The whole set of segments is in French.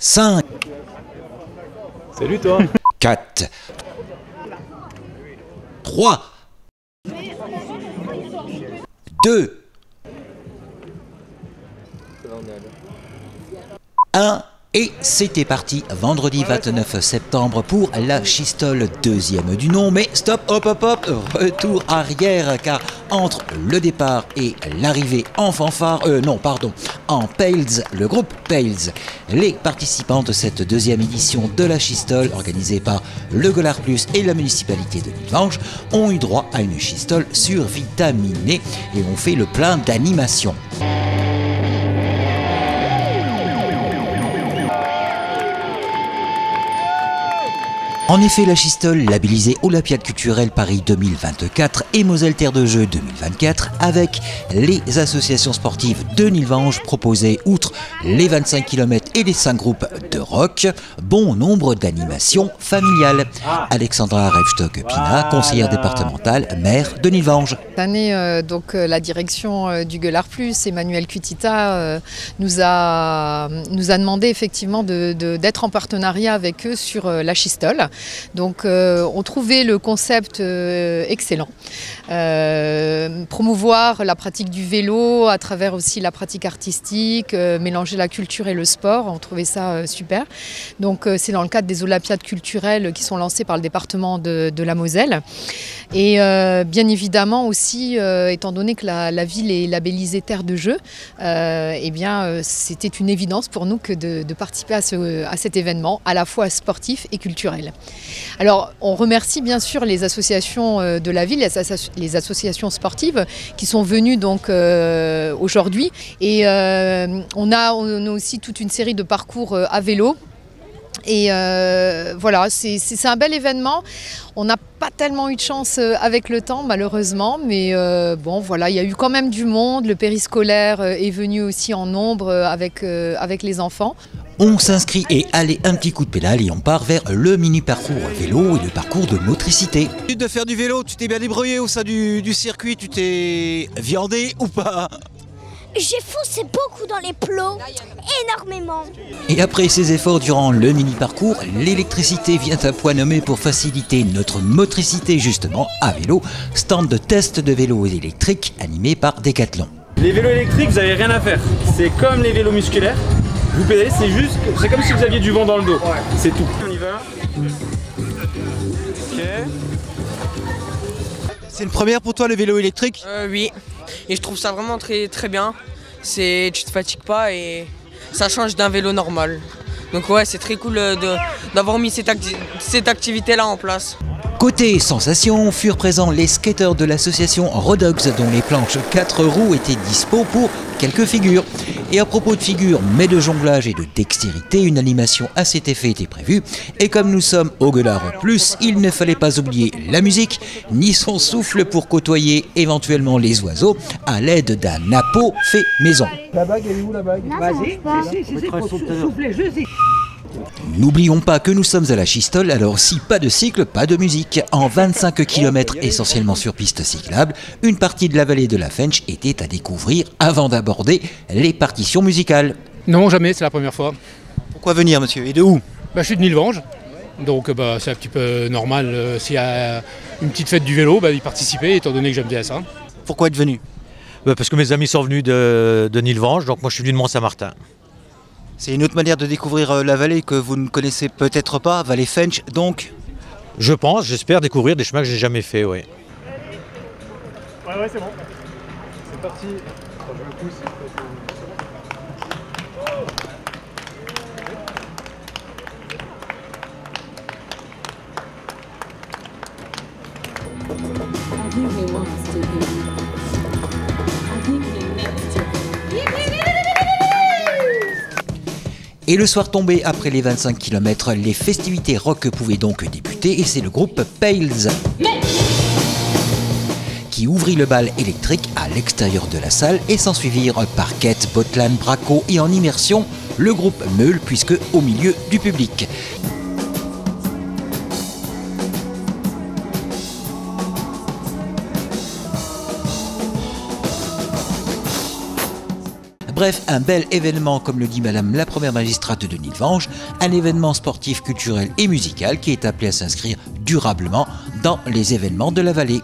5, Salut toi. 4, 3, 2, 1. Et c'était parti, vendredi 29 septembre pour la Schistol, deuxième du nom. Mais stop, hop, hop, hop, retour arrière, car entre le départ et l'arrivée en fanfare, en Pales, le groupe Pales, les participants de cette deuxième édition de la Schistol, organisée par le Gollard Plus et la municipalité de Nilvange, ont eu droit à une Schistol survitaminée et ont fait le plein d'animation. En effet, la Schistol, labellisée Olympiade culturelle Paris 2024 et Moselle Terre de Jeux 2024, avec les associations sportives de Nilvange, proposait, outre les 25 km et les 5 groupes de rock, bon nombre d'animations familiales. Alexandra Reifstock-Pina, conseillère départementale, maire de Nilvange. Cette année, la direction du Gollard Plus, Emmanuel Cutita, nous a demandé effectivement d'être en partenariat avec eux sur la Schistol. Donc on trouvait le concept excellent. Promouvoir la pratique du vélo à travers aussi la pratique artistique, mélanger la culture et le sport, on trouvait ça super. Donc c'est dans le cadre des Olympiades culturelles qui sont lancées par le département de la Moselle. Et bien évidemment aussi, étant donné que la ville est labellisée Terre de Jeux, c'était une évidence pour nous que de participer à cet événement, à la fois sportif et culturel. Alors on remercie bien sûr les associations de la ville, les associations sportives qui sont venues donc aujourd'hui. Et on a aussi toute une série de parcours à vélo. Et voilà, c'est un bel événement. On n'a pas tellement eu de chance avec le temps malheureusement, mais bon voilà, il y a eu quand même du monde. Le périscolaire est venu aussi en nombre avec les enfants. On s'inscrit et allez, un petit coup de pédale et on part vers le mini-parcours vélo et le parcours de motricité. De faire du vélo, tu t'es bien débrouillé au sein du circuit, tu t'es viandé ou pas? J'ai foncé beaucoup dans les plots, énormément. Et après ces efforts durant le mini-parcours, l'électricité vient à point nommé pour faciliter notre motricité justement à vélo, stand de test de vélos électriques animé par Decathlon. Les vélos électriques, vous n'avez rien à faire. C'est comme les vélos musculaires. Vous pédalez, c'est comme si vous aviez du vent dans le dos. C'est tout. On y va. Ok. C'est une première pour toi le vélo électrique? Oui, et je trouve ça vraiment très bien. Tu te fatigues pas et ça change d'un vélo normal. Donc ouais, c'est très cool d'avoir mis cette activité-là en place. Côté sensation, furent présents les skateurs de l'association Rodogs dont les planches 4 roues étaient dispo pour quelques figures. Et à propos de figures, mais de jonglage et de dextérité, une animation à cet effet était prévue. Et comme nous sommes au Gollard Plus, il ne fallait pas oublier la musique, ni son souffle pour côtoyer éventuellement les oiseaux à l'aide d'un nappot fait maison. La bague, elle est où la bague? Vas-y, faut souffler juste. N'oublions pas que nous sommes à la Schistol, alors si pas de cycle, pas de musique. En 25 km essentiellement sur piste cyclable, une partie de la vallée de la Fench était à découvrir avant d'aborder les partitions musicales. Non, jamais, c'est la première fois. Pourquoi venir monsieur? Et de où? Je suis de Nilvange, donc c'est un petit peu normal s'il y a une petite fête du vélo, d'y participer étant donné que j'aime bien ça. Pourquoi être venu? Parce que mes amis sont venus de Nilvange, donc moi je suis venu de Mont-Saint-Martin. C'est une autre manière de découvrir la vallée que vous ne connaissez peut-être pas, vallée Fench donc? Je pense, j'espère découvrir des chemins que j'ai jamais fait, oui. Ouais, c'est bon. C'est parti. Attends, je le pousse. Et le soir tombé, après les 25 km, les festivités rock pouvaient donc débuter et c'est le groupe Pales qui ouvrit le bal électrique à l'extérieur de la salle et s'ensuivirent parquet, botlan, braco et en immersion, le groupe Meule puisque au milieu du public. Bref, un bel événement, comme le dit Madame la Première Magistrate de Nilvange, un événement sportif, culturel et musical qui est appelé à s'inscrire durablement dans les événements de la vallée.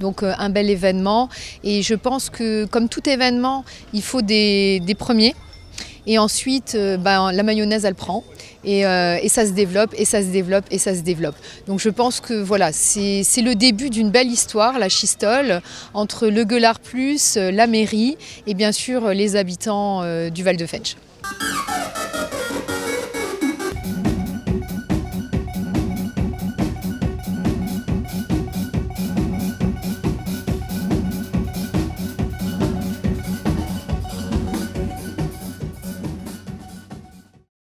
Donc un bel événement, et je pense que comme tout événement, il faut des premiers, et ensuite la mayonnaise elle prend, et ça se développe, et ça se développe, et ça se développe. Donc je pense que voilà, c'est le début d'une belle histoire, la Chistol, entre le Gueulard Plus, la mairie, et bien sûr les habitants du Val de Fensch.